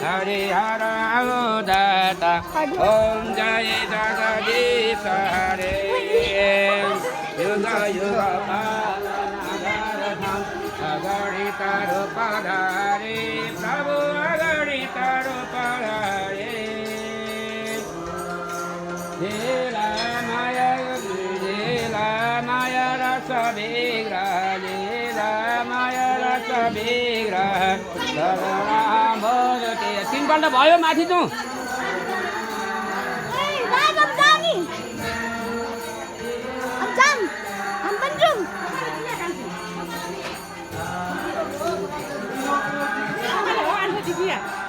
हरिहर उदाता ओम जय जगदीश हरे युग युग अगणित रूप धारे प्रभु अगणित रूप धारे लीला माया रस विग्रह लीला माया रस विग्रह तीनपल्ट भयो माथि जाउँ Iya.